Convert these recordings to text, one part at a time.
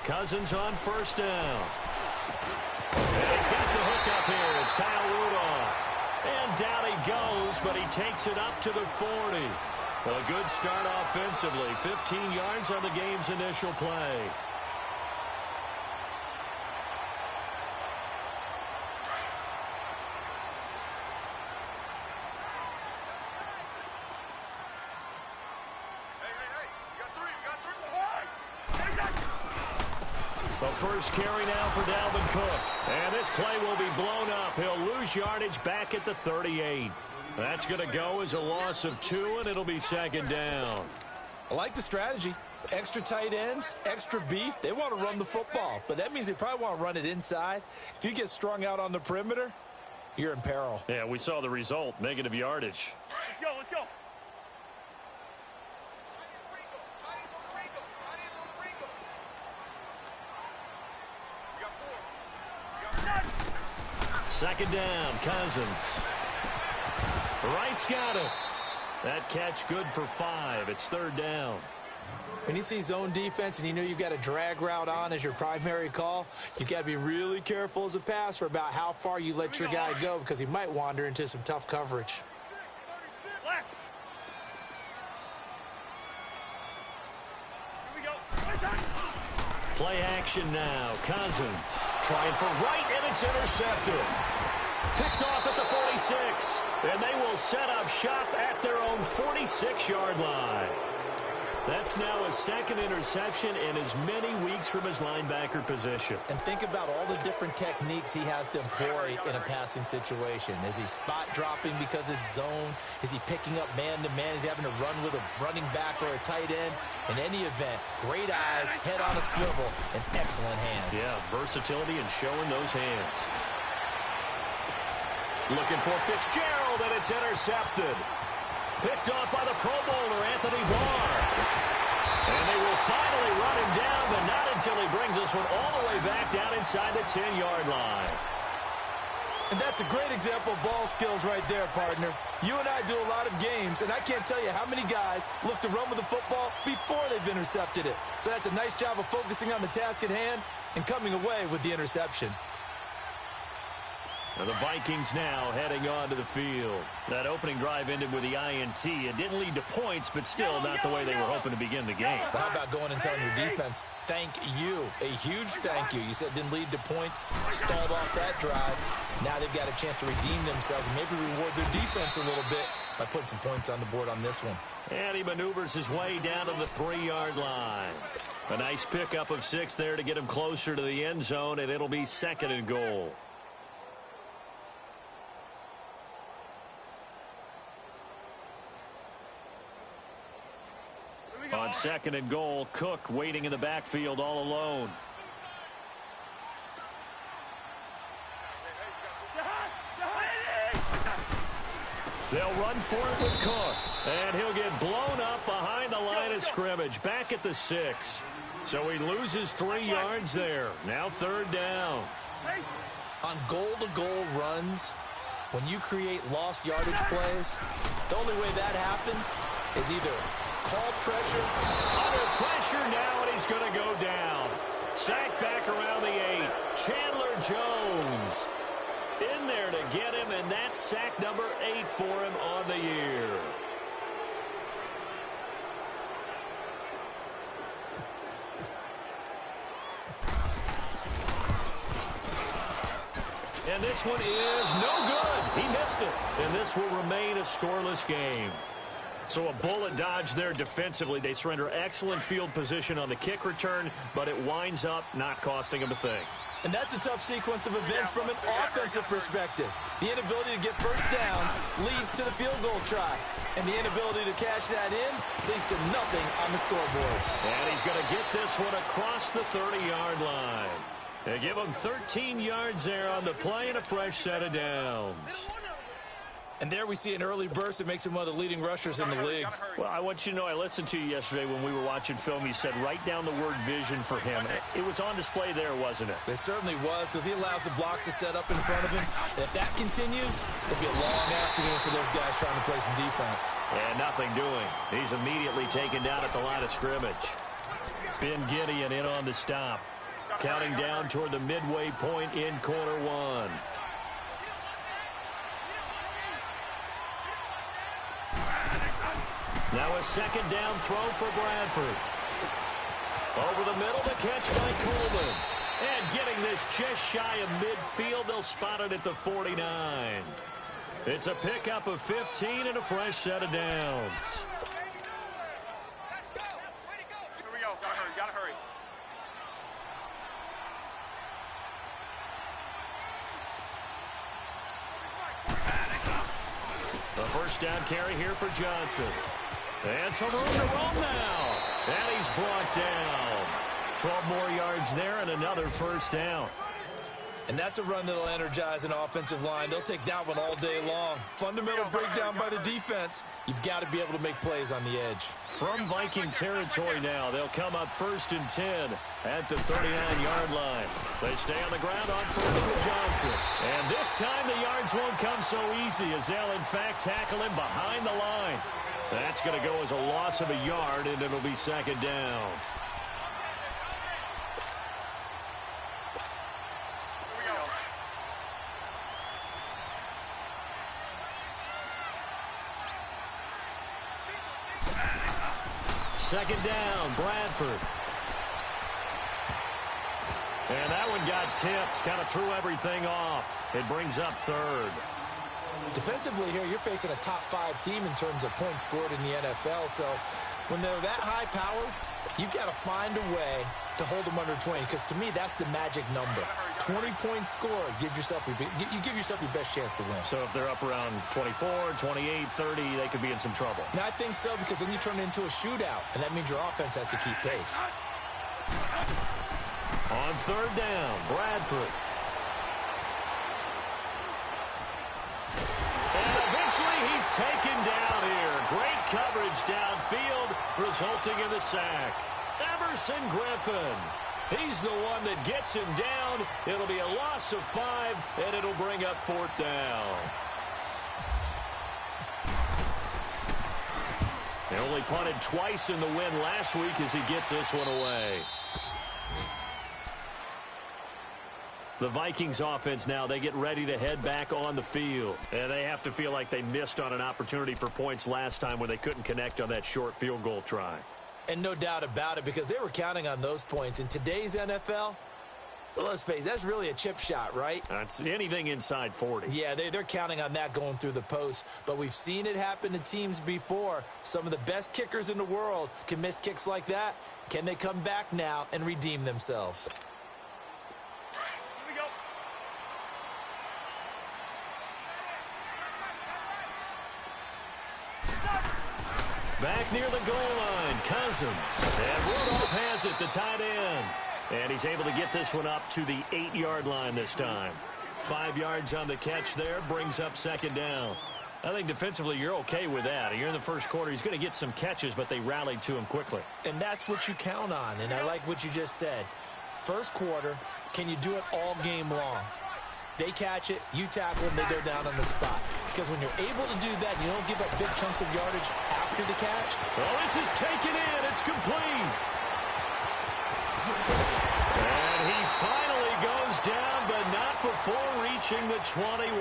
Cousins on first down. And he's got the hook up here. It's Kyle Rudolph. And down he goes, but he takes it up to the 40. A good start offensively. 15 yards on the game's initial play. The first carry now for Dalvin Cook. And this play will be blown up. He'll lose yardage back at the 38. That's going to go as a loss of 2, and it'll be second down. I like the strategy. Extra tight ends, extra beef. They want to run the football, but that means they probably want to run it inside. If you get strung out on the perimeter, you're in peril. Yeah, we saw the result, negative yardage. Let's go, let's go. Second down, Cousins. Wright's got it. That catch good for 5. It's third down. When you see zone defense and you know you've got a drag route on as your primary call, you've got to be really careful as a passer about how far you let your guy go because he might wander into some tough coverage. Play action now. Cousins trying for Wright, and it's intercepted. Picked off at the 46. And they will set up shop at their own 46-yard line. That's now his second interception in as many weeks from his linebacker position. And think about all the different techniques he has to employ in a passing situation. Is he spot dropping because it's zone? Is he picking up man-to-man? Is he having to run with a running back or a tight end? In any event, great eyes, head on a swivel, and excellent hands. Yeah, versatility and showing those hands. Looking for Fitzgerald, and it's intercepted. Picked off by the Pro Bowler, Anthony Barr. And they will finally run him down, but not until he brings this one all the way back down inside the 10-yard line. And that's a great example of ball skills right there, partner. You and I do a lot of games, and I can't tell you how many guys look to run with the football before they've intercepted it. So that's a nice job of focusing on the task at hand and coming away with the interception. And the Vikings now heading onto the field. That opening drive ended with the INT. It didn't lead to points, but still not the way they were hoping to begin the game. But how about going and telling your defense, thank you, a huge thank you. You said it didn't lead to points, stalled off that drive. Now they've got a chance to redeem themselves and maybe reward their defense a little bit by putting some points on the board on this one. And he maneuvers his way down to the 3-yard line. A nice pickup of 6 there to get him closer to the end zone, and it'll be second and goal. On second and goal, Cook waiting in the backfield all alone. They'll run for it with Cook. And he'll get blown up behind the line of scrimmage, back at the 6. So he loses 3 yards there. Now third down. On goal-to-goal runs, when you create lost yardage plays, the only way that happens is either call pressure. Under pressure now, and he's going to go down. Sacked back around the 8. Chandler Jones in there to get him, and that's sack number 8 for him on the year. And this one is no good. He missed it. And this will remain a scoreless game. So a bullet dodge there defensively. They surrender excellent field position on the kick return, but it winds up not costing them a thing. And that's a tough sequence of events from an offensive perspective. The inability to get first downs leads to the field goal try. And the inability to cash that in leads to nothing on the scoreboard. And he's going to get this one across the 30-yard line. They give him 13 yards there on the play and a fresh set of downs. And there we see an early burst that makes him one of the leading rushers in the league. Well, I want you to know, I listened to you yesterday when we were watching film. You said write down the word vision for him. It was on display there, wasn't it? It certainly was, because he allows the blocks to set up in front of him. And if that continues, it'll be a long afternoon for those guys trying to play some defense. And nothing doing. He's immediately taken down at the line of scrimmage. Ben Gideon in on the stop. Counting down toward the midway point in quarter one. Now a second down throw for Bradford. Over the middle, the catch by Coleman. And getting this just shy of midfield, they'll spot it at the 49. It's a pickup of 15 and a fresh set of downs. Here we go. Gotta hurry. The first down carry here for Johnson. And some room to roam now. And he's brought down. 12 more yards there and another first down. And that's a run that'll energize an offensive line. They'll take that one all day long. Fundamental breakdown by the defense. You've got to be able to make plays on the edge. From Viking territory now, they'll come up 1st and 10 at the 39-yard line. They stay on the ground on first with Johnson. And this time the yards won't come so easy as they'll, in fact, tackle him behind the line. That's going to go as a loss of a yard, and it'll be second down. Second down, Bradford. And that one got tipped, kind of threw everything off. It brings up third. Defensively here, you're facing a top-5 team in terms of points scored in the NFL. So when they're that high-powered, you've got to find a way to hold them under 20. Because to me, that's the magic number. 20-point score gives yourself you give yourself your best chance to win. So if they're up around 24, 28, 30, they could be in some trouble. And I think so, because then you turn it into a shootout, and that means your offense has to keep pace. On third down, Bradford. And eventually he's taken down here. Great coverage downfield, resulting in the sack. Everson Griffin. He's the one that gets him down. It'll be a loss of 5, and it'll bring up 4th down. They only punted twice in the win last week as he gets this one away. The Vikings offense now, they get ready to head back on the field. And they have to feel like they missed on an opportunity for points last time when they couldn't connect on that short field goal try. And no doubt about it, because they were counting on those points. In today's NFL, let's face it, that's really a chip shot, right? That's anything inside 40. Yeah, they're counting on that going through the post. But we've seen it happen to teams before. Some of the best kickers in the world can miss kicks like that. Can they come back now and redeem themselves? Back near the goal line, Cousins. And Rudolph has it, the tight end. And he's able to get this one up to the 8-yard line this time. 5 yards on the catch there, brings up second down. I think defensively you're okay with that. You're in the first quarter. He's going to get some catches, but they rallied to him quickly. And that's what you count on, and I like what you just said. First quarter, can you do it all game long? They catch it, you tackle them, they go down on the spot. Because when you're able to do that, you don't give up big chunks of yardage after the catch. Well, this is taken in. It's complete. And he finally goes down, but not before reaching the 21.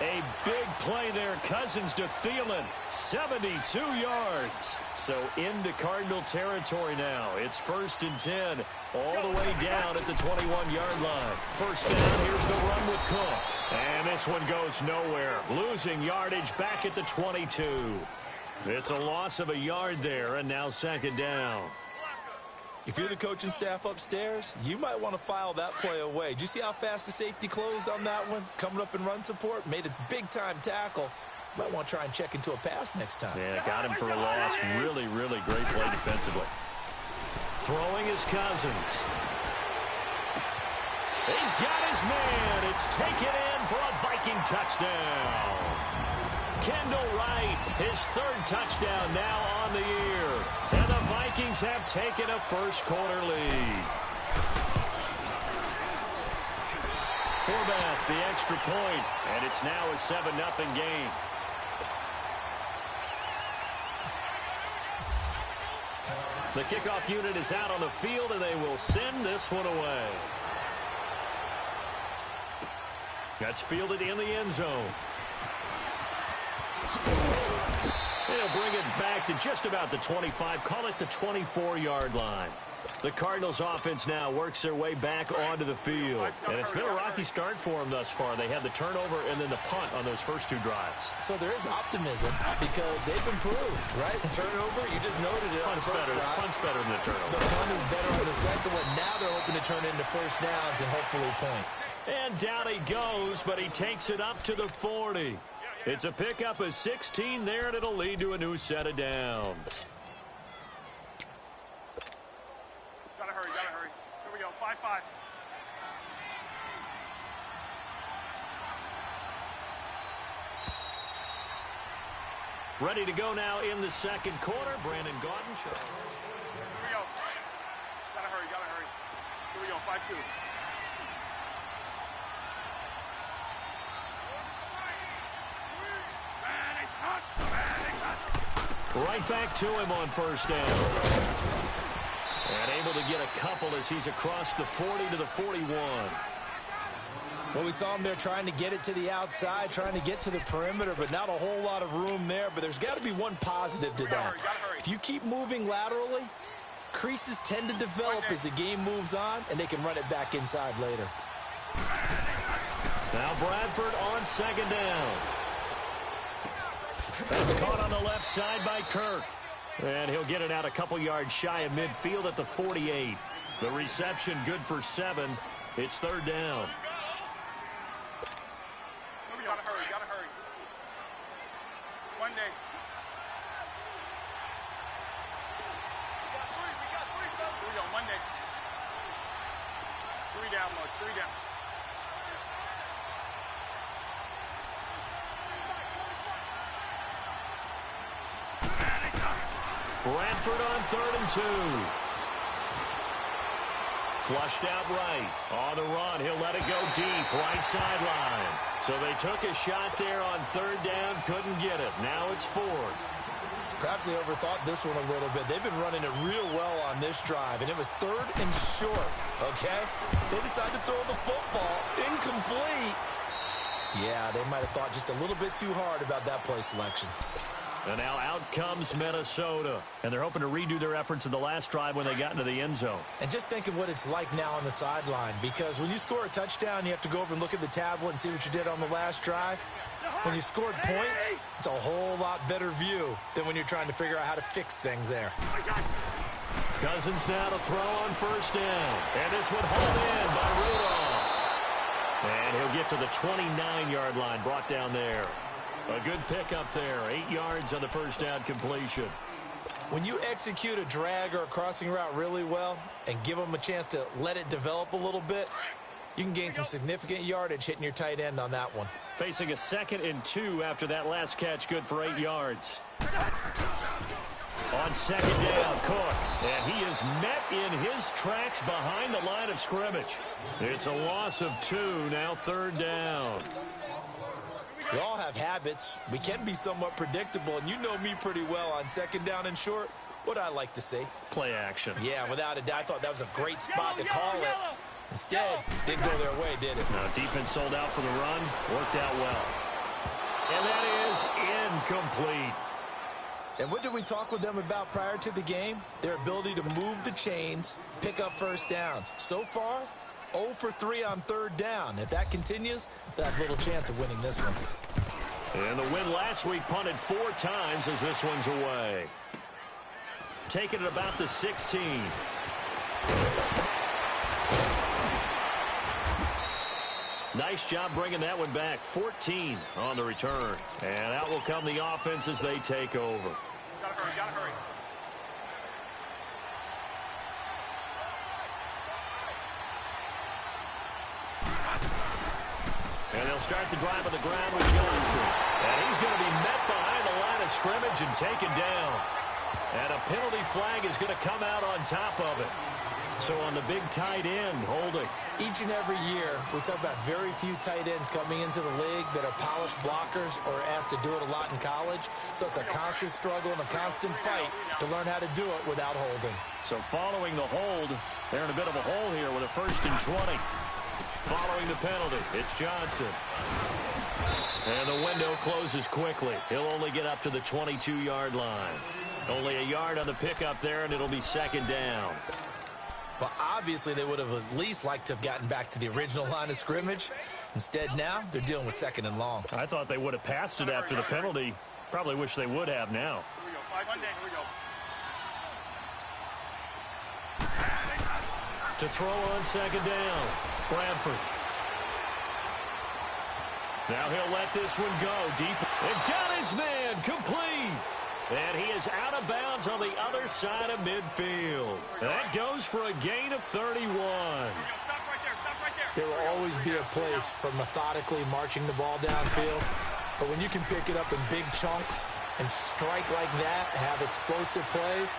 A big play there. Cousins to Thielen. 72 yards. So into Cardinal territory now. It's 1st and 10. All the way down at the 21-yard line. First down, here's the run with Cook. And this one goes nowhere. Losing yardage back at the 22. It's a loss of a yard there, and now second down. If you're the coaching staff upstairs, you might want to file that play away. Do you see how fast the safety closed on that one? Coming up in run support, made a big-time tackle. Might want to try and check into a pass next time. Yeah, got him for a loss. Really, really great play defensively. Throwing is Cousins. He's got his man. It's taken in for a Viking touchdown. Kendall Wright, his 3rd touchdown now on the year. And the Vikings have taken a first-quarter lead. Forbath, the extra point, and it's now a 7-0 game. The kickoff unit is out on the field, and they will send this one away. That's fielded in the end zone. They'll bring it back to just about the 25, call it the 24-yard line. The Cardinals offense now works their way back onto the field. And it's been a rocky start for them thus far. They had the turnover and then the punt on those first two drives. So there is optimism because they've improved, right? Turnover, you just noted it. Punt's better than the turnover. The punt is better on the second one. Now they're hoping to turn into first downs and hopefully points. And down he goes, but he takes it up to the 40. It's a pickup of 16 there, and it'll lead to a new set of downs. Gotta hurry. Here we go, 5-5. Ready to go now in the second quarter. Brandon Gaudin. Here we go. Gotta hurry. Here we go, 5-2. Right back to him on first down. And able to get a couple as he's across the 40 to the 41. Well, we saw him there trying to get it to the outside, trying to get to the perimeter, but not a whole lot of room there. But there's got to be one positive to that. If you keep moving laterally, creases tend to develop as the game moves on, and they can run it back inside later. Now Bradford on second down. That's caught on the left side by Kirk. And he'll get it out a couple yards shy of midfield at the 48. The reception good for 7. It's third down. Gotta hurry. One day. We got three. Here we go, one day. 3 down, Mark, 3 down. Bradford on 3rd and 2. Flushed out right. On the run, he'll let it go deep, right sideline. So they took a shot there on 3rd down, couldn't get it. Now it's 4th. Perhaps they overthought this one a little bit. They've been running it real well on this drive, and it was 3rd and short, okay? They decided to throw the football incomplete. Yeah, they might have thought just a little bit too hard about that play selection. And now out comes Minnesota. And they're hoping to redo their efforts in the last drive when they got into the end zone. And just think of what it's like now on the sideline, because when you score a touchdown, you have to go over and look at the tablet and see what you did on the last drive. When you scored points, it's a whole lot better view than when you're trying to figure out how to fix things there. Cousins now to throw on first down. And this one hauled in by Rudolph. And he'll get to the 29-yard line, brought down there. A good pickup there, 8 yards on the first down completion. When you execute a drag or a crossing route really well and give them a chance to let it develop a little bit, you can gain some significant yardage hitting your tight end on that one. Facing a 2nd and 2 after that last catch, good for 8 yards. On second down, Cook. And he is met in his tracks behind the line of scrimmage. It's a loss of 2, now 3rd down. We all have habits. We can be somewhat predictable, and you know me pretty well on second down and short. What I like to see. Play action. Yeah, without a doubt. I thought that was a great spot to call it. Instead, didn't go their way, did it? No, defense sold out for the run. Worked out well. And that is incomplete. And what did we talk with them about prior to the game? Their ability to move the chains, pick up first downs. So far, 0 for 3 on 3rd down. If that continues, they'll have little chance of winning this one. And the win last week punted 4 times as this one's away. Taking it about the 16. Nice job bringing that one back. 14 on the return. And out will come the offense as they take over. Gotta hurry. And they'll start the drive on the ground with Johnson. And he's going to be met behind the line of scrimmage and taken down. And a penalty flag is going to come out on top of it. So on the big tight end, holding. Each and every year, we talk about very few tight ends coming into the league that are polished blockers or asked to do it a lot in college. So it's a constant struggle and a constant fight to learn how to do it without holding. So following the hold, they're in a bit of a hole here with a 1st and 20. Following the penalty, it's Johnson. And the window closes quickly. He'll only get up to the 22-yard line. Only a yard on the pickup there, and it'll be 2nd down. Well, obviously, they would have at least liked to have gotten back to the original line of scrimmage. Instead, now, they're dealing with 2nd and long. I thought they would have passed it after the penalty. Probably wish they would have now. Here we go. Here we go. To throw on 2nd down, Bradford. Now he'll let this one go deep. And got his man complete. And he is out of bounds on the other side of midfield. That goes for a gain of 31. Stop right there. Stop right there. There will always be a place for methodically marching the ball downfield. But when you can pick it up in big chunks and strike like that, have explosive plays,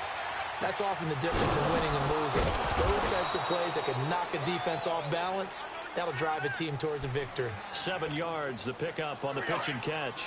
that's often the difference in winning and losing. Those types of plays that can knock a defense off balance, that'll drive a team towards a victory. 7 yards, the pickup on the pitch and catch.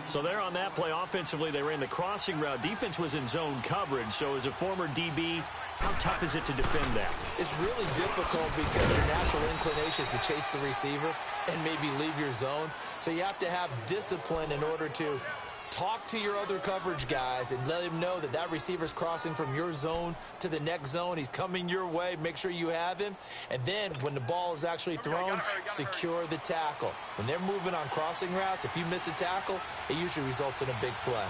So there on that play, offensively, they ran the crossing route. Defense was in zone coverage. So as a former DB, how tough is it to defend that? It's really difficult because your natural inclination is to chase the receiver and maybe leave your zone. So you have to have discipline in order to talk to your other coverage guys and let him know that that receiver's crossing from your zone to the next zone. He's coming your way. Make sure you have him. And then when the ball is actually thrown, secure the tackle. When they're moving on crossing routes, if you miss a tackle, it usually results in a big play.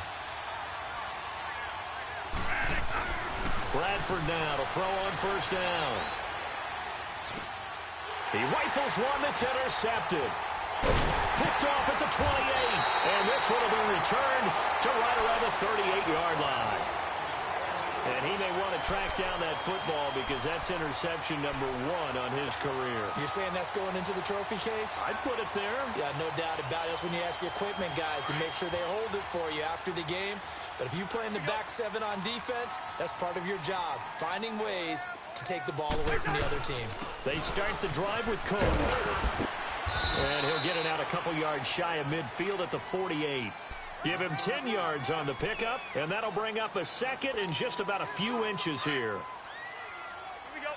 Bradford now to throw on 1st down. He rifles one that's intercepted. Picked off at the 28, and this one will be returned to right around the 38-yard line. And he may want to track down that football because that's interception number 1 on his career. You're saying that's going into the trophy case? I'd put it there. Yeah, no doubt about it. That's when you ask the equipment guys to make sure they hold it for you after the game. But if you play in the back 7 on defense, that's part of your job, finding ways to take the ball away from the other team. They start the drive with Cook. And he'll get it out a couple yards shy of midfield at the 48. Give him 10 yards on the pickup, and that'll bring up a 2nd and just about a few inches here. Here we go.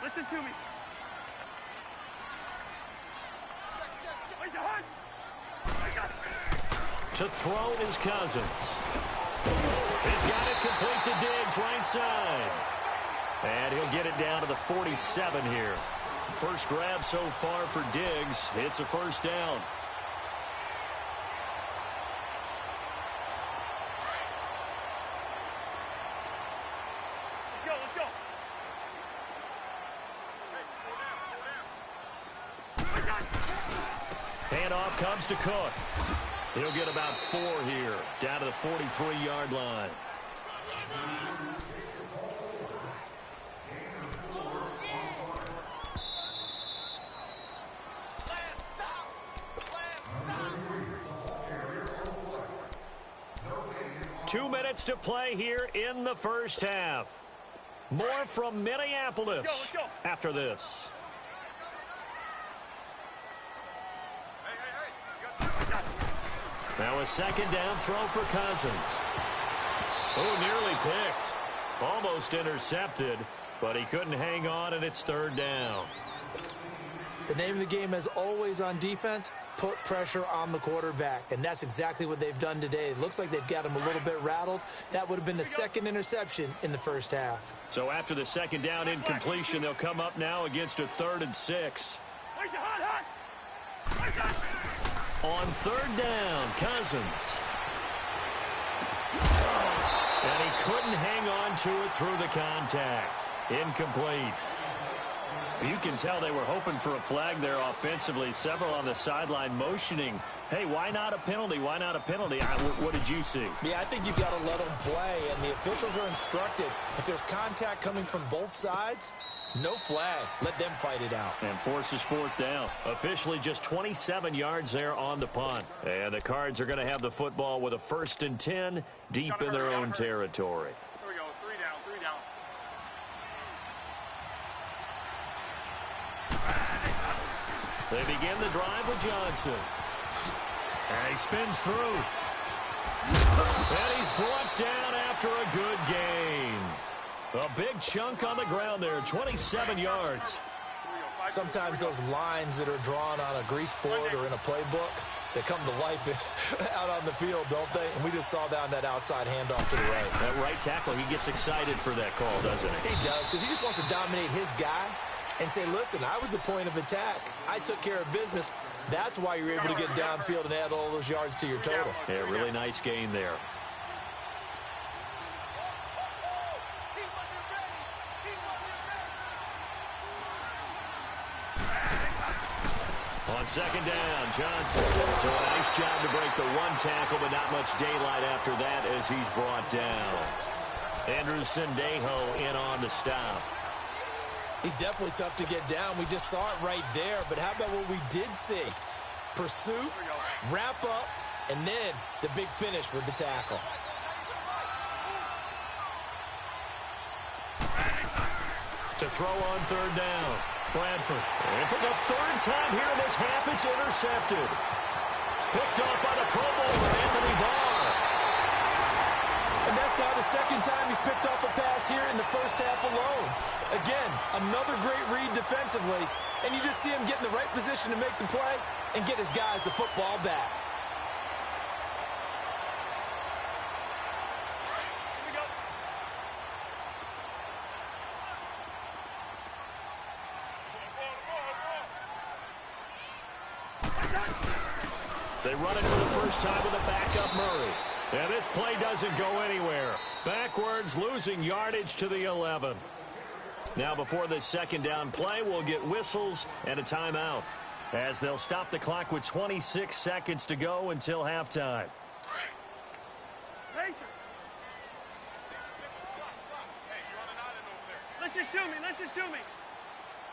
Listen to me. To throw is Cousins. He's got it complete to Diggs, right side. And he'll get it down to the 47 here. First grab so far for Diggs. It's a 1st down. Let's go. Handoff comes to Cook. He'll get about 4 here, down to the 43-yard line. Two minutes to play here in the first half. More from Minneapolis let's go. after this. Now a 2nd down throw for Cousins. Oh, nearly picked. Almost intercepted, but he couldn't hang on, and it's 3rd down. The name of the game is always on defense, put pressure on the quarterback. And that's exactly what they've done today. It looks like they've got him a little bit rattled. That would have been the 2nd interception in the first half. So after the 2nd down incompletion, they'll come up now against a 3rd and 6. On 3rd down, Cousins. And he couldn't hang on to it through the contact. Incomplete. You can tell they were hoping for a flag there offensively. Several on the sideline motioning, hey, why not a penalty? Why not a penalty? What did you see? Yeah, I think you've got to let them play, and the officials are instructed. If there's contact coming from both sides, no flag. Let them fight it out. And forces fourth down. Officially just 27 yards there on the punt. And the Cards are going to have the football with a 1st and 10 deep in their own territory. Here we go. 3 down, 3 down. They begin the drive with Johnson. And he spins through. And he's brought down after a good gain. A big chunk on the ground there, 27 yards. Sometimes those lines that are drawn on a grease board or in a playbook, they come to life out on the field, don't they? And we just saw down that outside handoff to the right. That right tackle, he gets excited for that call, doesn't he? He does, because he just wants to dominate his guy and say, listen, I was the point of attack. I took care of business. That's why you're able to get downfield and add all those yards to your total. Yeah, really nice gain there. On 2nd down, Johnson. So a nice job to break the one tackle, but not much daylight after that as he's brought down. Andrew Sendejo in on the stop. He's definitely tough to get down. We just saw it right there. But how about what we did see? Pursuit, wrap up, and then the big finish with the tackle. To throw on 3rd down. Bradford. And for the 3rd time here in this half, it's intercepted. Picked off by the Pro Bowler, Anthony Barr. And that's now the 2nd time he's picked off a pass here in the first half alone. Again, another great read defensively, and you just see him get in the right position to make the play and get his guys the football back. They run it for the first time with a backup Murray. And this play doesn't go anywhere. Backwards, losing yardage to the 11. Now before this 2nd down play, we'll get whistles and a timeout, as they'll stop the clock with 26 seconds to go until halftime. Let's just shoot me. Let's just shoot me.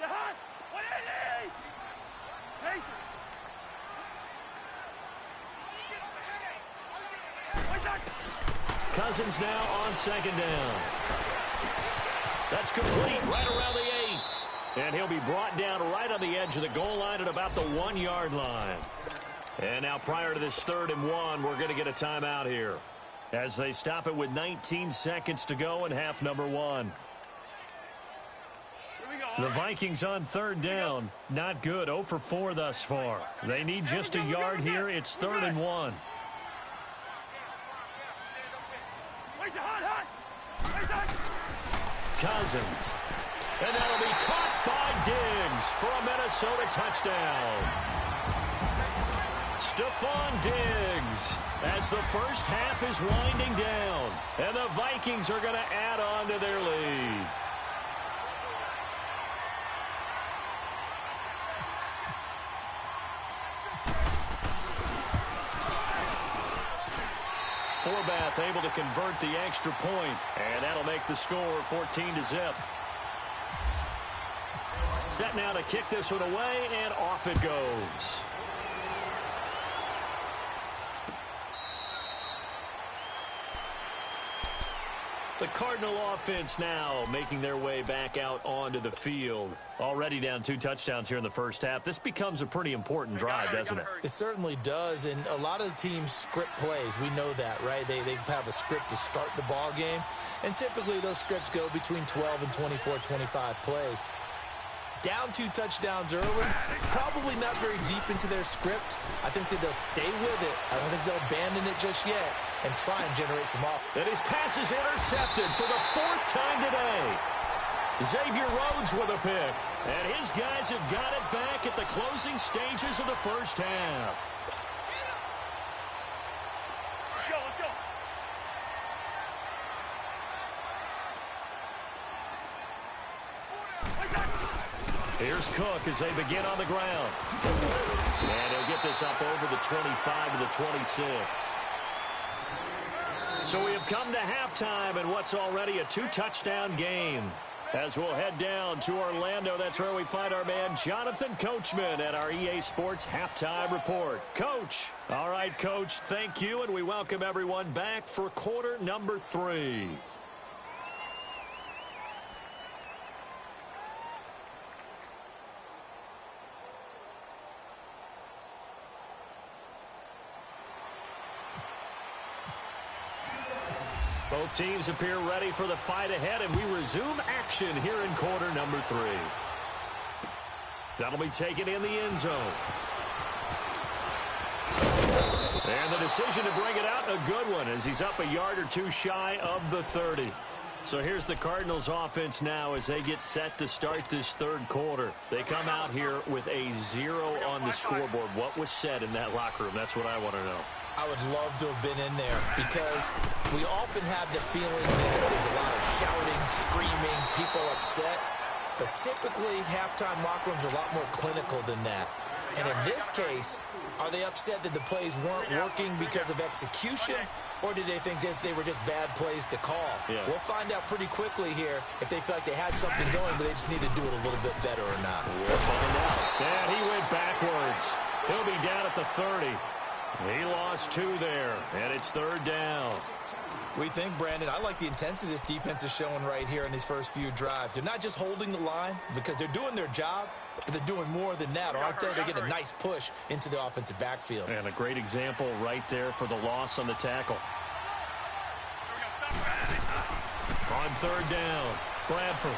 The hot. 180. Nathan. Cousins now on 2nd down. That's complete right around the 8. And he'll be brought down right on the edge of the goal line at about the 1-yard line. And now prior to this 3rd and 1, we're going to get a timeout here, as they stop it with 19 seconds to go in half number 1. The Vikings on 3rd down. Not good. 0 for 4 thus far. They need just a yard here. It's 3rd and 1. Cousins. And that'll be caught by Diggs for a Minnesota touchdown. Stephon Diggs, as the first half is winding down, and the Vikings are going to add on to their lead. Forbath able to convert the extra point, and that'll make the score 14-0. Set now to kick this one away, and off it goes. The Cardinal offense now making their way back out onto the field. Already down 2 touchdowns here in the first half. This becomes a pretty important drive, doesn't it? It certainly does, and a lot of the teams script plays. We know that, right? They have a script to start the ball game, and typically those scripts go between 12 and 24, 25 plays. Down 2 touchdowns early, probably not very deep into their script. I think that they'll stay with it. I don't think they'll abandon it just yet and try and generate some offense. And his pass is intercepted for the 4th time today. Xavier Rhodes with a pick. And his guys have got it back at the closing stages of the first half. Let's go, let's go. Here's Cook as they begin on the ground. And he'll get this up over the 25 to the 26. So we have come to halftime in what's already a 2-touchdown game. As we'll head down to Orlando, that's where we find our man Jonathan Coachman at our EA Sports Halftime Report. Coach. All right, Coach, thank you, and we welcome everyone back for quarter number 3. Both teams appear ready for the fight ahead, and we resume action here in quarter number 3. That'll be taken in the end zone. And the decision to bring it out, a good one, as he's up a yard or two shy of the 30. So here's the Cardinals offense now as they get set to start this third quarter. They come out here with a 0 on the scoreboard. What was said in that locker room? That's what I want to know. I would love to have been in there because we often have the feeling that there's a lot of shouting, screaming, people upset. But typically, halftime locker rooms are a lot more clinical than that. And in this case, are they upset that the plays weren't working because of execution? Or did they think they were just bad plays to call? Yeah. We'll find out pretty quickly here if they feel like they had something going, but they just need to do it a little bit better or not. We'll find out. And he went backwards. He'll be down at the 30. He lost 2 there, and it's third down. What do you think, Brandon? I like the intensity this defense is showing right here in these first few drives. They're not just holding the line because they're doing their job, but they're doing more than that, aren't they? They get a nice push into the offensive backfield. And a great example right there for the loss on the tackle. On third down, Bradford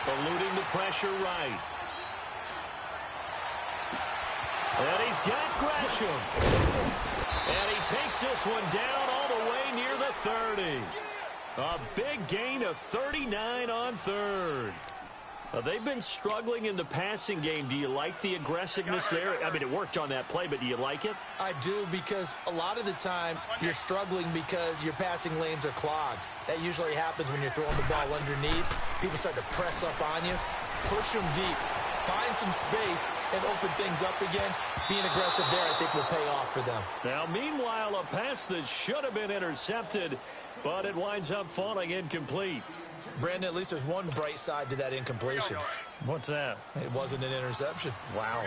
eluding the pressure right. And he's got Gresham. And he takes this one down all the way near the 30. A big gain of 39 on third. They've been struggling in the passing game. Do you like the aggressiveness there? I mean, it worked on that play, but do you like it? I do, because a lot of the time you're struggling because your passing lanes are clogged. That usually happens when you're throwing the ball underneath. People start to press up on you. Push them deep. Find some space and open things up again. Being aggressive there, I think, will pay off for them. Now, meanwhile, a pass that should have been intercepted, but it winds up falling incomplete. Brandon, at least there's one bright side to that incompletion. What's that? It wasn't an interception. Wow.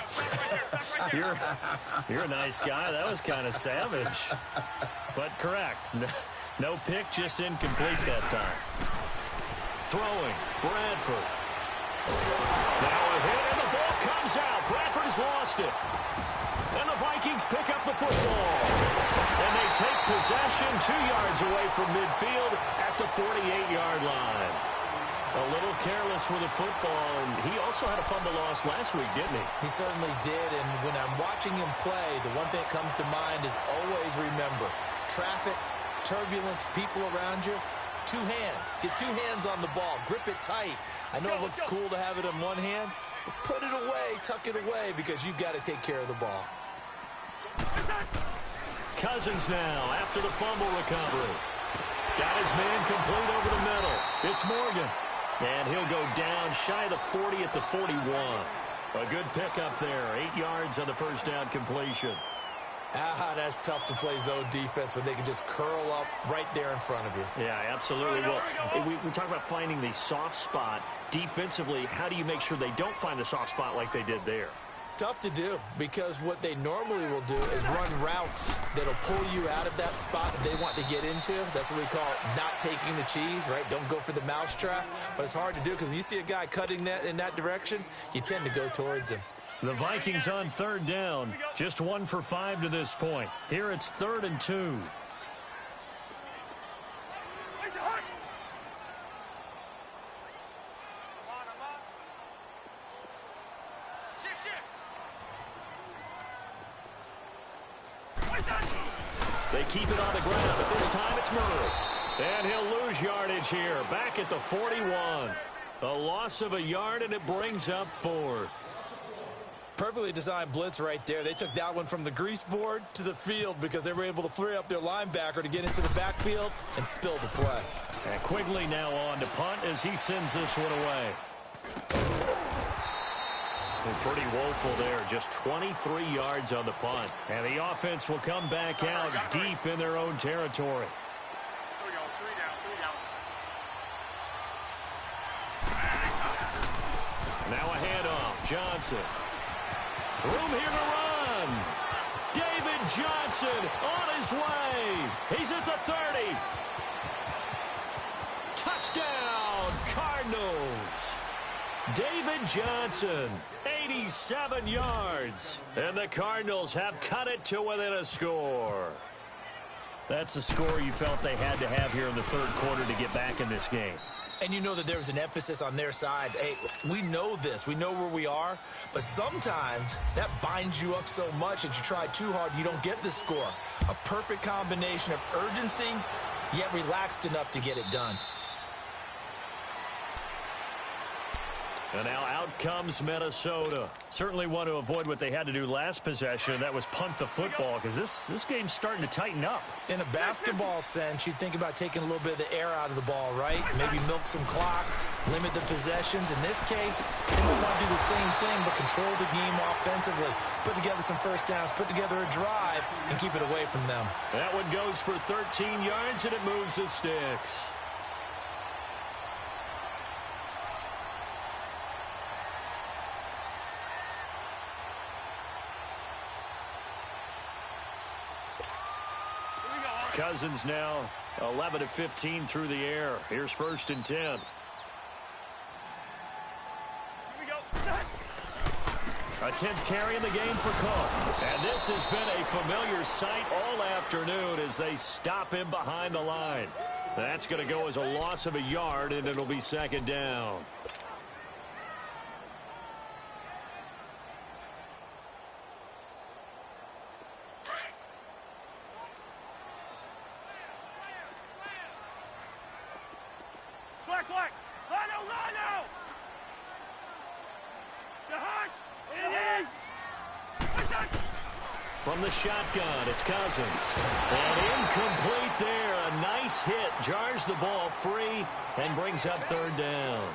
You're a nice guy. That was kind of savage. But correct. No pick, just incomplete that time. Throwing, Bradford. Now a hit, and the ball comes out. Bradford has lost it. And the Vikings pick up the football. And they take possession 2 yards away from midfield at the 48-yard line. A little careless with the football, and he also had a fumble loss last week, didn't he? He certainly did, and when I'm watching him play, the one thing that comes to mind is always remember, traffic, turbulence, people around you, 2 hands. Get 2 hands on the ball. Grip it tight. I know it looks cool to have it in one hand, but put it away, tuck it away, because you've got to take care of the ball. Cousins now after the fumble recovery. Got his man complete over the middle. It's Morgan. And he'll go down shy of the 40 at the 41. A good pickup there. 8 yards on the first down completion. That's tough to play zone defense when they can just curl up right there in front of you. Yeah, absolutely. Well, we talk about finding the soft spot. Defensively, how do you make sure they don't find the soft spot like they did there? Tough to do, because what they normally will do is run routes that'll pull you out of that spot that they want to get into. That's what we call not taking the cheese, right? Don't go for the mousetrap. But it's hard to do because when you see a guy cutting that in that direction, you tend to go towards him. The Vikings on third down. Just 1 for 5 to this point. Here it's 3rd and 2. They keep it on the ground, but this time it's Murray. And he'll lose yardage here, back at the 41. A loss of a yard, and it brings up 4th. Perfectly designed blitz right there. They took that one from the grease board to the field because they were able to free up their linebacker to get into the backfield and spill the play. And Quigley now on to punt as he sends this one away. Pretty woeful there. Just 23 yards on the punt. And the offense will come back out deep in their own territory. Here we go. 3 down. 3 down. Now a handoff. Johnson. Room here to run. David Johnson on his way. He's at the 30. Touchdown, Cardinals. David Johnson, 87 yards. And the Cardinals have cut it to within a score. That's a score you felt they had to have here in the third quarter to get back in this game. And you know that there was an emphasis on their side. Hey, we know this. We know where we are. But sometimes that binds you up so much that you try too hard, you don't get the score. A perfect combination of urgency, yet relaxed enough to get it done. And now out comes Minnesota. Certainly want to avoid what they had to do last possession. That was punt the football, because this game's starting to tighten up. In a basketball sense, you think about taking a little bit of the air out of the ball, right? Maybe milk some clock, limit the possessions. In this case, they might want to do the same thing, but control the game offensively. Put together some first downs, put together a drive, and keep it away from them. That one goes for 13 yards, and it moves the sticks. Cousins now 11 of 15 through the air. Here's 1st and 10. Here we go. A 10th carry in the game for Cook. And this has been a familiar sight all afternoon as they stop him behind the line. That's going to go as a loss of a yard, and it'll be 2nd down. Black. Lano. From the shotgun, it's Cousins. And incomplete there. A nice hit. Jars the ball free and brings up 3rd down.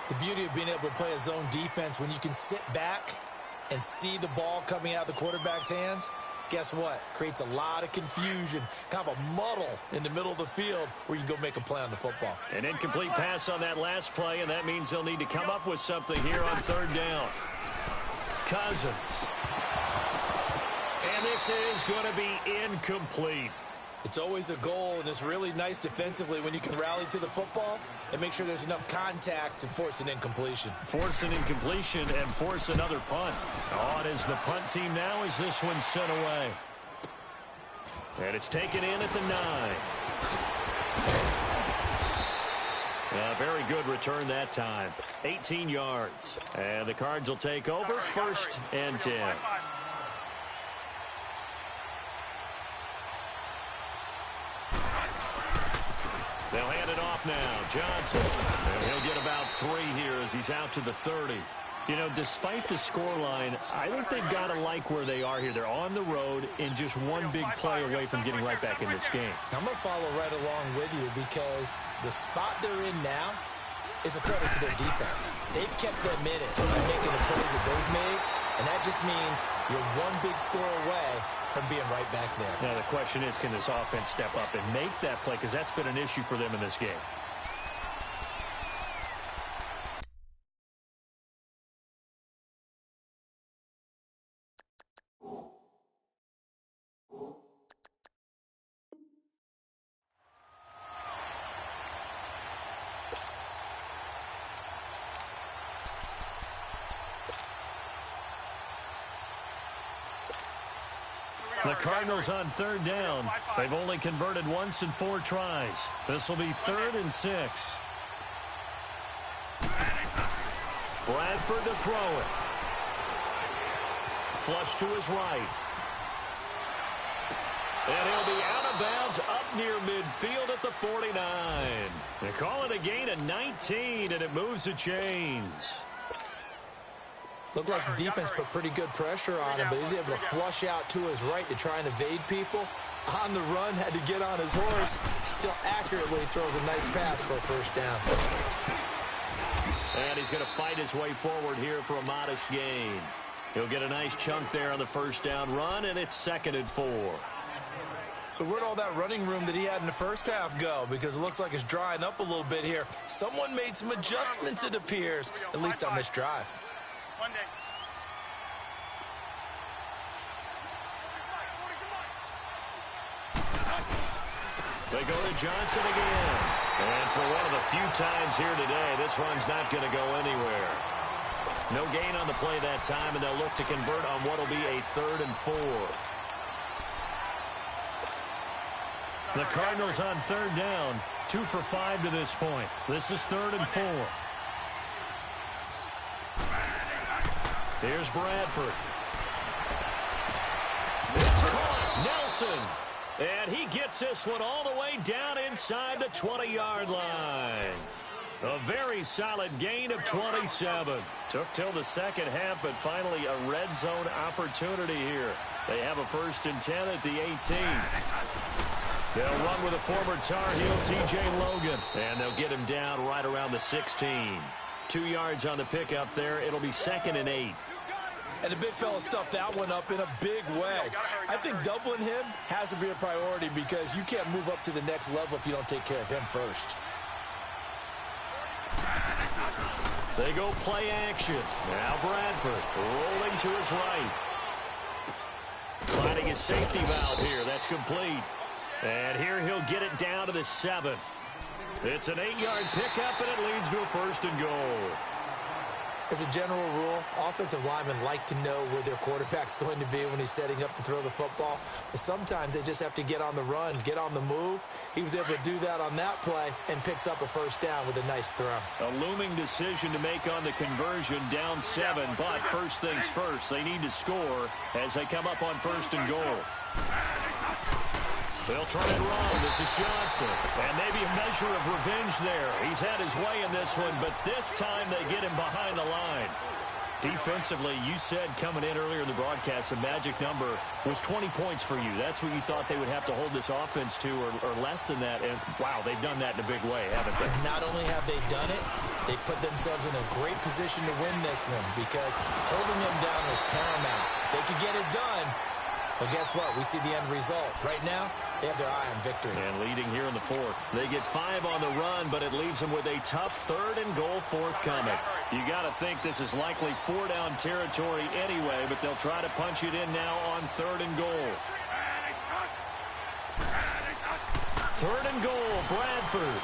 The beauty of being able to play a zone defense, when you can sit back and see the ball coming out of the quarterback's hands, guess what? Creates a lot of confusion, kind of a muddle in the middle of the field where you can go make a play on the football. An incomplete pass on that last play, and that means they'll need to come up with something here on 3rd down. Cousins. And this is going to be incomplete. It's always a goal, and it's really nice defensively when you can rally to the football and make sure there's enough contact to force an incompletion. Force an incompletion and force another punt. On is the punt team now as this one's sent away. And it's taken in at the 9. A very good return that time. 18 yards. And the Cards will take over 1st and 10. They'll hand it off now. Johnson. And he'll get about 3 here as he's out to the 30. You know, despite the scoreline, I think they've got to like where they are here. They're on the road and just one big play away from getting right back in this game. I'm going to follow right along with you because the spot they're in now is a credit to their defense. They've kept them in it by making the plays that they've made, and that just means you're one big score away from being right back there. Now the question is, can this offense step up and make that play? Because that's been an issue for them in this game. The Cardinals on 3rd down. They've only converted once in 4 tries. This will be 3rd and 6. Bradford to throw it. Flush to his right. And he'll be out of bounds up near midfield at the 49. They call it a gain of 19, and it moves the chains. Looked like the defense put pretty good pressure on him, but he's able to flush out to his right to try and evade people. On the run, had to get on his horse. Still accurately throws a nice pass for a 1st down. And he's going to fight his way forward here for a modest gain. He'll get a nice chunk there on the first down run, and it's 2nd and 4. So where'd all that running room that he had in the first half go? Because it looks like it's drying up a little bit here. Someone made some adjustments, it appears, at least on this drive. One day. They go to Johnson again. And for one of the few times here today, this run's not going to go anywhere. No gain on the play that time, and they'll look to convert on what will be a 3rd and 4. The Cardinals on 3rd down, 2 for 5 to this point. This is 3rd and 4. Here's Bradford. It's caught. Nelson. And he gets this one all the way down inside the 20-yard line. A very solid gain of 27. Took till the second half, but finally a red zone opportunity here. They have a 1st and 10 at the 18. They'll run with a former Tar Heel, T.J. Logan. And they'll get him down right around the 16. 2 yards on the pickup there. It'll be 2nd and 8. And the big fella stuffed that one up in a big way. I think doubling him has to be a priority because you can't move up to the next level if you don't take care of him first. They go play action. Now Bradford rolling to his right. Finding his safety valve here. That's complete. And here he'll get it down to the 7. It's an 8-yard pickup, and it leads to a 1st and goal. As a general rule, offensive linemen like to know where their quarterback's going to be when he's setting up to throw the football. But sometimes they just have to get on the run, get on the move. He was able to do that on that play and picks up a 1st down with a nice throw. A looming decision to make on the conversion, down 7. But first things first, they need to score as they come up on 1st and goal. They'll try and run. This is Johnson. And maybe a measure of revenge there. He's had his way in this one, but this time they get him behind the line. Defensively, you said coming in earlier in the broadcast, the magic number was 20 points for you. That's what you thought they would have to hold this offense to, or less than that. And, wow, they've done that in a big way, haven't they? Not only have they done it, they put themselves in a great position to win this one because holding them down was paramount. If they could get it done, well, guess what? We see the end result. Right now, they have their eye on victory. And leading here in the 4th. They get 5 on the run, but it leaves them with a tough 3rd and goal forthcoming. You got to think this is likely 4-down territory anyway, but they'll try to punch it in now on 3rd and goal. 3rd and goal, Bradford.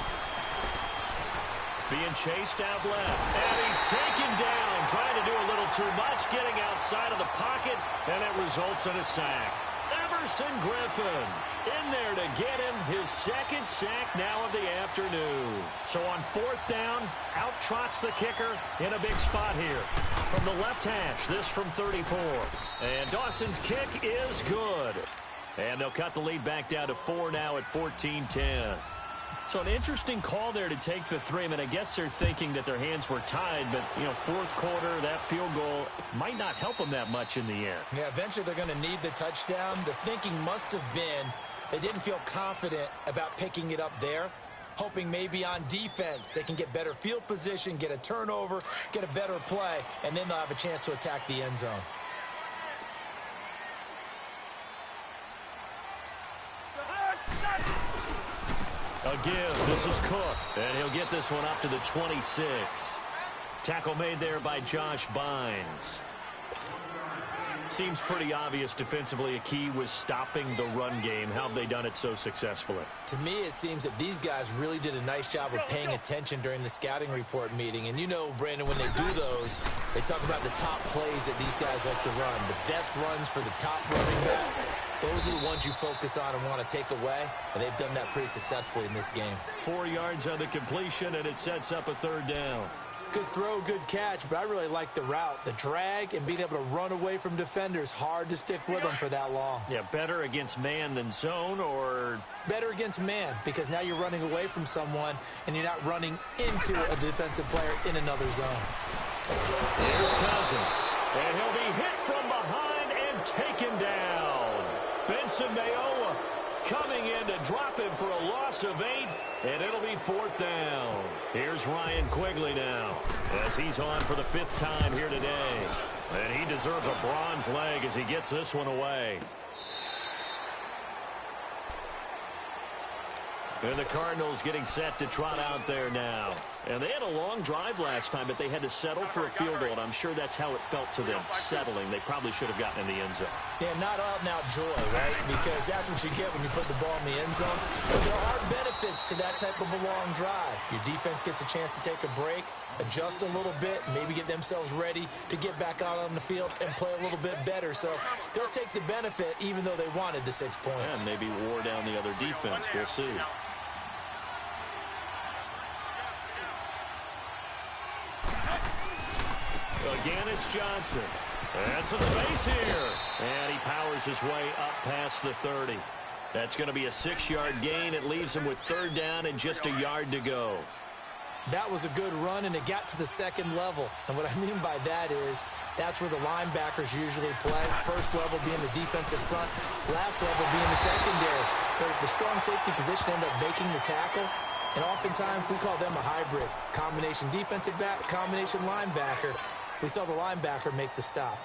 Being chased out left. And he's taken down, trying to do a little too much, getting outside of the pocket, and it results in a sack. Everson Griffin in there to get him his 2nd sack now of the afternoon. So on 4th down, out trots the kicker in a big spot here. From the left hash, this from 34. And Dawson's kick is good. And they'll cut the lead back down to 4 now at 14-10. So an interesting call there to take the 3. I mean, I guess they're thinking that their hands were tied, but, you know, 4th quarter, that field goal might not help them that much in the end. Yeah, eventually they're going to need the touchdown. The thinking must have been they didn't feel confident about picking it up there, hoping maybe on defense they can get better field position, get a turnover, get a better play, and then they'll have a chance to attack the end zone. A give. This is Cook. And he'll get this one up to the 26. Tackle made there by Josh Bynes. Seems pretty obvious defensively a key was stopping the run game. How have they done it so successfully? To me, it seems that these guys really did a nice job of paying attention during the scouting report meeting. And you know, Brandon, when they do those, they talk about the top plays that these guys like to run. The best runs for the top running back. Those are the ones you focus on and want to take away, and they've done that pretty successfully in this game. 4 yards on the completion, and it sets up a 3rd down. Good throw, good catch, but I really like the route. The drag and being able to run away from defenders, hard to stick with them for that long. Yeah, better against man than zone, or? Better against man, because now you're running away from someone, and you're not running into a defensive player in another zone. Here's Cousins, and he'll be hit from behind and taken down. Benson Mayowa coming in to drop him for a loss of 8, and it'll be 4th down. Here's Ryan Quigley now, as he's on for the 5th time here today. And he deserves a bronze leg as he gets this one away. And the Cardinals getting set to trot out there now. And they had a long drive last time, but they had to settle for a field goal, and I'm sure that's how it felt to them, settling. They probably should have gotten in the end zone. Yeah, not out-and-out joy, right? Because that's what you get when you put the ball in the end zone. But there are benefits to that type of a long drive. Your defense gets a chance to take a break, adjust a little bit, maybe get themselves ready to get back out on the field and play a little bit better. So they'll take the benefit even though they wanted the 6 points. And maybe wore down the other defense. We'll see. Again, it's Johnson. And some space here. And he powers his way up past the 30. That's going to be a 6-yard gain. It leaves him with 3rd down and just a yard to go. That was a good run, and it got to the 2nd level. And what I mean by that is that's where the linebackers usually play. First level being the defensive front, last level being the secondary. But the strong safety position ended up making the tackle. And oftentimes we call them a hybrid. Combination defensive back, combination linebacker. We saw the linebacker make the stop.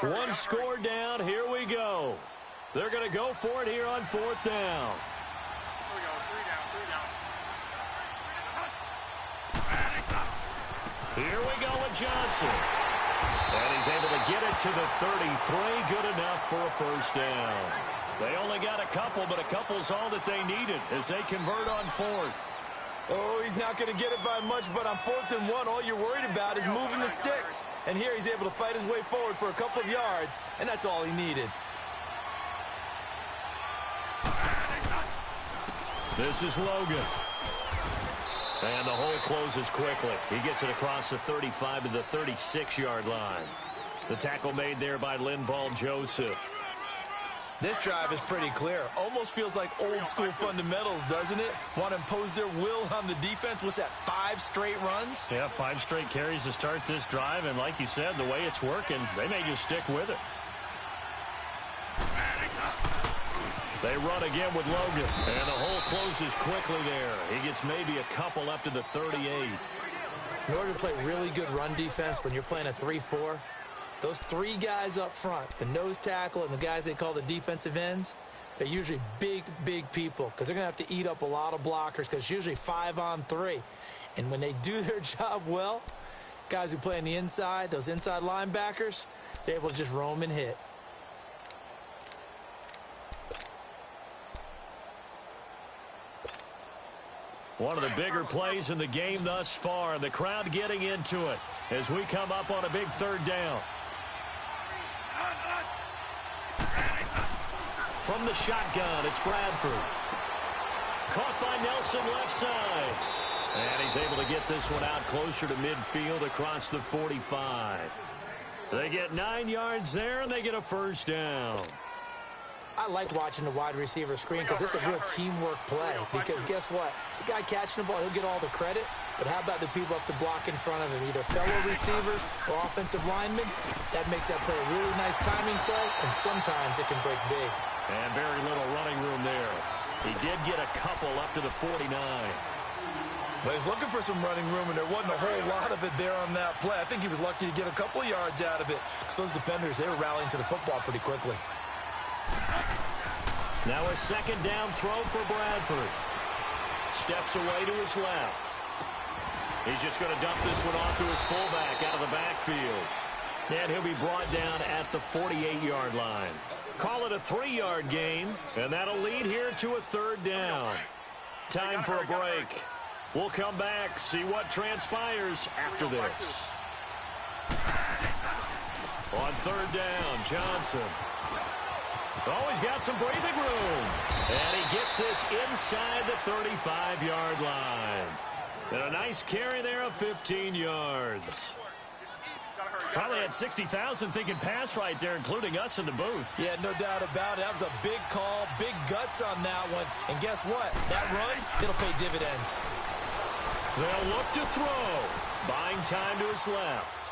One score down. Here we go. They're going to go for it here on 4th down. Here we go with Johnson. And he's able to get it to the 33. Good enough for a 1st down. They only got a couple, but a couple's all that they needed as they convert on 4th. Oh, he's not going to get it by much, but on 4th and 1, all you're worried about is moving the sticks. And here he's able to fight his way forward for a couple of yards, and that's all he needed. This is Logan. And the hole closes quickly. He gets it across the 35 to the 36-yard line. The tackle made there by Linval Joseph. This drive is pretty clear. Almost feels like old-school fundamentals, doesn't it? Want to impose their will on the defense. What's that, 5 straight runs? Yeah, 5 straight carries to start this drive. And like you said, the way it's working, they may just stick with it. They run again with Logan. And the hole closes quickly there. He gets maybe a couple up to the 38. In order to play really good run defense when you're playing a 3-4, those 3 guys up front, the nose tackle and the guys they call the defensive ends, they're usually big, big people because they're going to have to eat up a lot of blockers because it's usually 5 on 3. And when they do their job well, guys who play on the inside, those inside linebackers, they're able to just roam and hit. One of the bigger plays in the game thus far. The crowd getting into it as we come up on a big 3rd down. From the shotgun, it's Bradford. Caught by Nelson left side. And he's able to get this one out closer to midfield across the 45. They get 9 yards there, and they get a 1st down. I like watching the wide receiver screen because it's a real teamwork play. Because guess what? The guy catching the ball, he'll get all the credit. But how about the people up to block in front of him, either fellow receivers or offensive linemen? That makes that play a really nice timing play, and sometimes it can break big. And very little running room there. He did get a couple up to the 49. But he's looking for some running room, and there wasn't a whole lot of it there on that play. I think he was lucky to get a couple of yards out of it because those defenders, they were rallying to the football pretty quickly. Now a 2nd down throw for Bradford. Steps away to his left. He's just going to dump this one off to his fullback out of the backfield. And he'll be brought down at the 48-yard line. Call it a 3-yard gain, and that'll lead here to a 3rd down. Time for a break. We'll come back, see what transpires after this. On 3rd down, Johnson. Oh, he's got some breathing room. And he gets this inside the 35-yard line. And a nice carry there of 15 yards. Probably had 60,000 thinking pass right there, including us in the booth. Yeah, no doubt about it. That was a big call, big guts on that one. And guess what? That run, it'll pay dividends. They'll look to throw. Buying time to his left.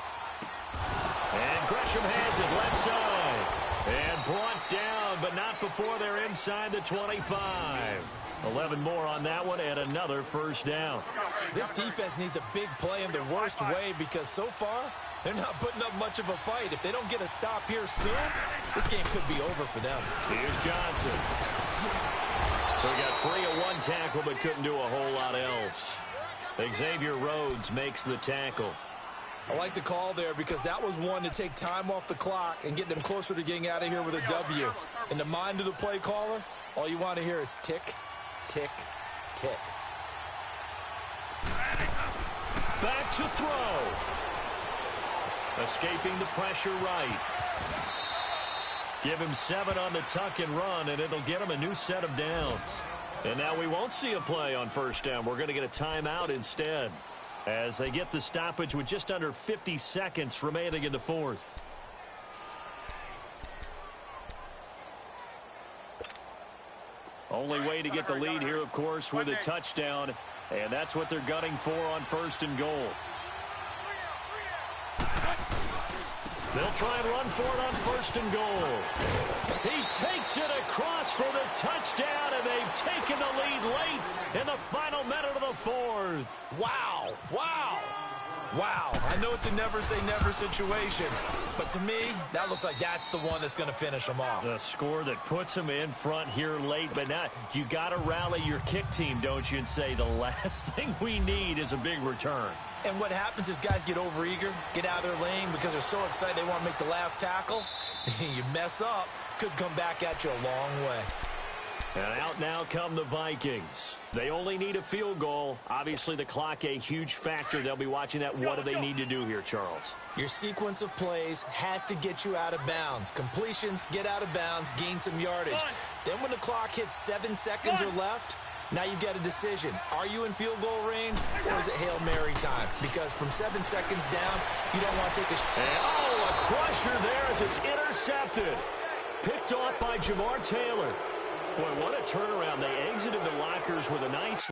Gresham has it left side. And brought down, but not before they're inside the 25. 11 more on that one and another first down. This defense needs a big play in the worst way because so far they're not putting up much of a fight. If they don't get a stop here soon, this game could be over for them. Here's Johnson. So he got free of one tackle but couldn't do a whole lot else. Xavier Rhodes makes the tackle. I like the call there because that was one to take time off the clock and get them closer to getting out of here with a W. In the mind of the play caller, all you want to hear is tick, tick, tick. Back to throw. Escaping the pressure right. Give him 7 on the tuck and run, and it'll get him a new set of downs. And now we won't see a play on first down. We're going to get a timeout instead as they get the stoppage with just under 50 seconds remaining in the fourth. Only way to get the lead here, of course, with a touchdown, and that's what they're gunning for on first and goal. They'll try and run for it on first and goal. He takes it across for the touchdown, and they've taken the lead late in the final minute of the fourth. Wow, wow, wow. I know it's a never-say-never situation, but to me, that looks like that's the one that's going to finish them off. The score that puts them in front here late, but now you got to rally your kick team, don't you, and say the last thing we need is a big return. And what happens is guys get overeager, get out of their lane because they're so excited they want to make the last tackle. You mess up, could come back at you a long way. And out now come the Vikings. They only need a field goal. Obviously, the clock a huge factor. They'll be watching that. What do they need to do here, Charles? Your sequence of plays has to get you out of bounds. Completions, get out of bounds, gain some yardage. Then when the clock hits 7 seconds or left, now you've got a decision. Are you in field goal range or is it Hail Mary time? Because from 7 seconds down, you don't want to take a... Oh, a crusher there as it's intercepted. Picked off by Jamar Taylor. Boy, what a turnaround. They exited the lockers with a nice...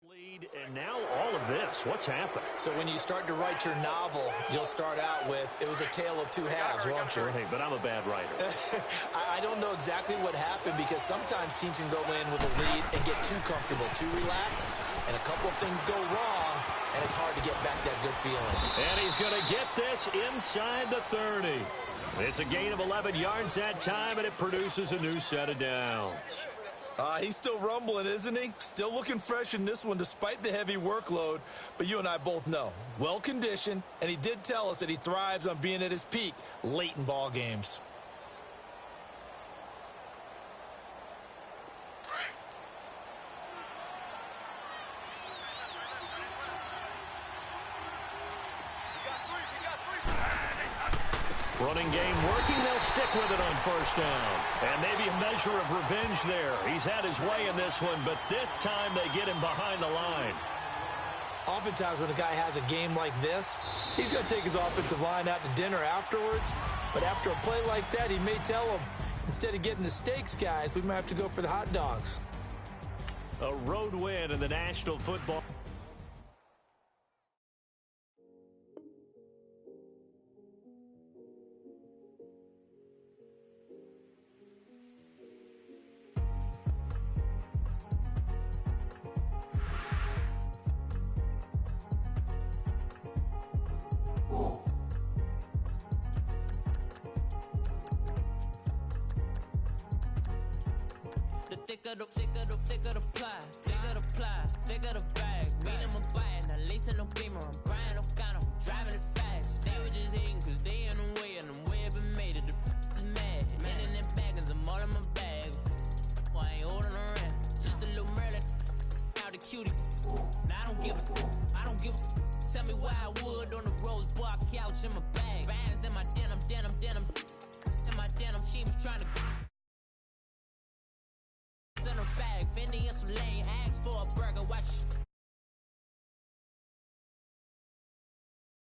lead, and now all of this. What's happened? So when you start to write your novel, you'll start out with, it was a tale of two halves, won't you? Hey, but I'm a bad writer. I don't know exactly what happened because sometimes teams can go in with a lead and get too comfortable, too relaxed, and a couple of things go wrong, and it's hard to get back that good feeling. And he's going to get this inside the 30. It's a gain of 11 yards that time, and it produces a new set of downs. He's still rumbling, isn't he? Still looking fresh in this one despite the heavy workload. But you and I both know, well-conditioned, and he did tell us that he thrives on being at his peak late in ball games. Running game working. They'll stick with it on first down. And maybe a measure of revenge there. He's had his way in this one, but this time they get him behind the line. Oftentimes when a guy has a game like this, he's going to take his offensive line out to dinner afterwards. But after a play like that, he may tell them, instead of getting the steaks, guys, we might have to go for the hot dogs. A road win in the National Football. Thicker the bag. Meet him a bite, now lacing no beamer. I'm Brian O'Connor, driving it fast. They were just hating cause they in the way, and the way I've been made it. The mad. Man in them baggins, I'm all in my bag. Well, I ain't holding around. Just a little Merlin, out the cutie. Now I don't give a. Tell me why I would on the rose bar couch in my bag. Bands in my denim. In my denim, she was trying to. In her bag, Fendi and some lane, asked for a burger, watch